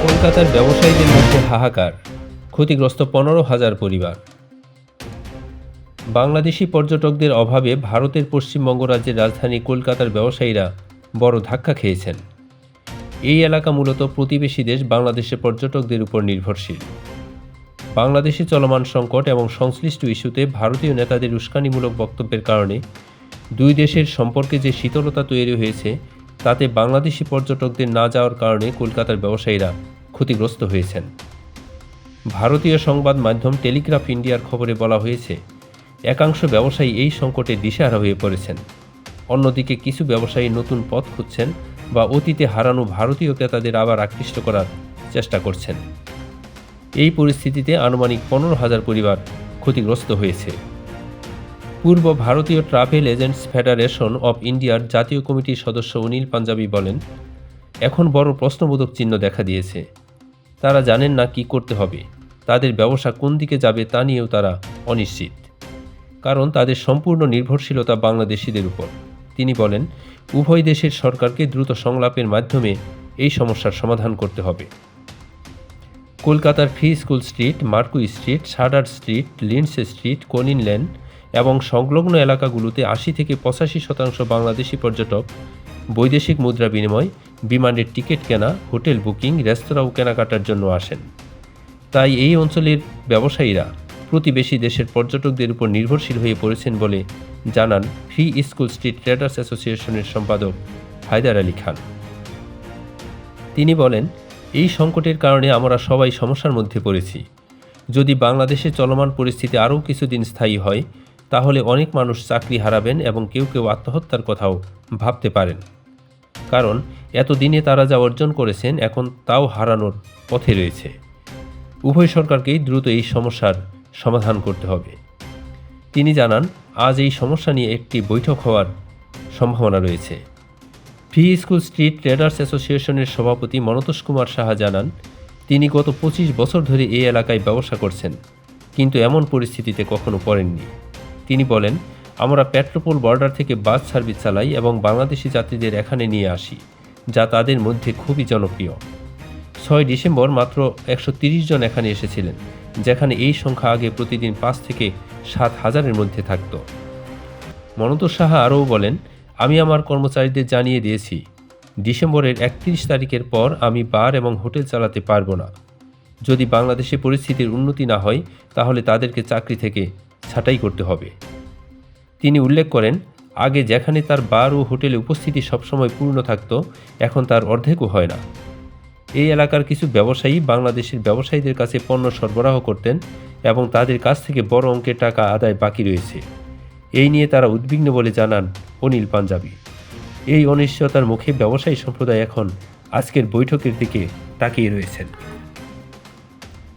কলকাতার ব্যবসায়ীদের মধ্যে হাহাকার, ক্ষতিগ্রস্ত 15,000 পরিবার। বাংলাদেশি পর্যটকদের অভাবে ভারতের পশ্চিমবঙ্গ রাজ্যের রাজধানী কলকাতার ব্যবসায়ীরা বড় ধাক্কা খেয়েছেন। এই এলাকা মূলত প্রতিবেশী দেশ বাংলাদেশের পর্যটকদের উপর নির্ভরশীল। বাংলাদেশে চলমান সংকট এবং সংশ্লিষ্ট ইস্যুতে ভারতীয় নেতাদের উস্কানিমূলক বক্তব্যের কারণে দুই দেশের সম্পর্কে যে শীতলতা তৈরি হয়েছে, তাতে বাংলাদেশি পর্যটকদের না যাওয়ার কারণে কলকাতার ব্যবসায়ীরা ক্ষতিগ্রস্ত হয়েছেন। ভারতীয় সংবাদ মাধ্যম টেলিগ্রাফ ইন্ডিয়ার খবরে বলা হয়েছে, একাংশ ব্যবসায়ী এই সংকটে দিশেহারা হয়ে পড়েছেন। অন্যদিকে কিছু ব্যবসায়ী নতুন পথ খুঁজছেন বা অতীতে হারানো ভারতীয় ক্রেতাদের আবার আকৃষ্ট করার চেষ্টা করছেন। এই পরিস্থিতিতে আনুমানিক 15,000 পরিবার ক্ষতিগ্রস্ত হয়েছে। পূর্ব ভারতীয় ট্রাভেল এজেন্টস ফেডারেশন অব ইন্ডিয়ার জাতীয় কমিটির সদস্য অনিল পাঞ্জাবি বলেন, এখন বড় প্রশ্নবোধক চিহ্ন দেখা দিয়েছে। তারা জানেন না কি করতে হবে, তাদের ব্যবসা কোন দিকে যাবে তা নিয়েও তারা অনিশ্চিত, কারণ তাদের সম্পূর্ণ নির্ভরশীলতা বাংলাদেশিদের উপর। তিনি বলেন, উভয় দেশের সরকারকে দ্রুত সংলাপের মাধ্যমে এই সমস্যার সমাধান করতে হবে। কলকাতার Free School Street, Marquis Street, Sudder Street, Lindsay Street, Collin Lane এবং সংলগ্ন এলাকাগুলোতে 80 থেকে 85% বাংলাদেশি পর্যটক বৈদেশিক মুদ্রা বিনিময়, বিমানের টিকিট কেনা, হোটেল বুকিং, রেস্তোরাঁ ও কেনাকাটার জন্য আসেন। তাই এই অঞ্চলের ব্যবসায়ীরা প্রতিবেশী দেশের পর্যটকদের উপর নির্ভরশীল হয়ে পড়েছেন বলে জানান ফ্রি স্কুল স্ট্রিট ট্রেডার্স অ্যাসোসিয়েশনের সম্পাদক হায়দার আলী খান। তিনি বলেন, এই সংকটের কারণে আমরা সবাই সমস্যার মধ্যে পড়েছি। যদি বাংলাদেশে চলমান পরিস্থিতি আরও কিছুদিন স্থায়ী হয়, তাহলে অনেক মানুষ চাকরি হারাবেন এবং কেউ কেউ আত্মহত্যার কথাও ভাবতে পারেন। কারণ এতদিনে তারা যা অর্জন করেছেন এখন তাও হারানোর পথে রয়েছে। উভয় সরকারকেই দ্রুত এই সমস্যার সমাধান করতে হবে। তিনি জানান, আজ এই সমস্যা নিয়ে একটি বৈঠক হওয়ার সম্ভাবনা রয়েছে। ফ্রি স্কুল স্ট্রিট ট্রেডার্স অ্যাসোসিয়েশনের সভাপতি মনতোষ কুমার সাহা জানান, তিনি গত 25 বছর ধরে এই এলাকায় ব্যবসা করছেন, কিন্তু এমন পরিস্থিতিতে কখনো পড়েননি। তিনি বলেন, আমরা পেট্রোপোল বর্ডার থেকে বাস সার্ভিস চালাই এবং বাংলাদেশি যাত্রীদের এখানে নিয়ে আসি, যা তাদের মধ্যে খুবই জনপ্রিয়। 6 ডিসেম্বর মাত্র 130 জন এখানে এসেছিলেন, যেখানে এই সংখ্যা আগে প্রতিদিন 5 থেকে 7,000-এর মধ্যে থাকত। মনতোষ সাহা আরও বলেন, আমি আমার কর্মচারীদের জানিয়ে দিয়েছি, ডিসেম্বরের 31 তারিখের পর আমি বার এবং হোটেল চালাতে পারবো না। যদি বাংলাদেশে পরিস্থিতির উন্নতি না হয়, তাহলে তাদেরকে চাকরি থেকে ছাঁটাই করতে হবে। তিনি উল্লেখ করেন, আগে যেখানে তার বার ও হোটেলে উপস্থিতি সবসময় পূর্ণ থাকত, এখন তার অর্ধেকও হয় না। এই এলাকার কিছু ব্যবসায়ী বাংলাদেশের ব্যবসায়ীদের কাছে পণ্য সরবরাহ করতেন এবং তাদের কাছ থেকে বড় অঙ্কের টাকা আদায় বাকি রয়েছে। এই নিয়ে তারা উদ্বিগ্ন বলে জানান অনিল পাঞ্জাবি। এই অনিশ্চয়তার মুখে ব্যবসায়ী সম্প্রদায় এখন আজকের বৈঠকের দিকে তাকিয়ে রয়েছেন।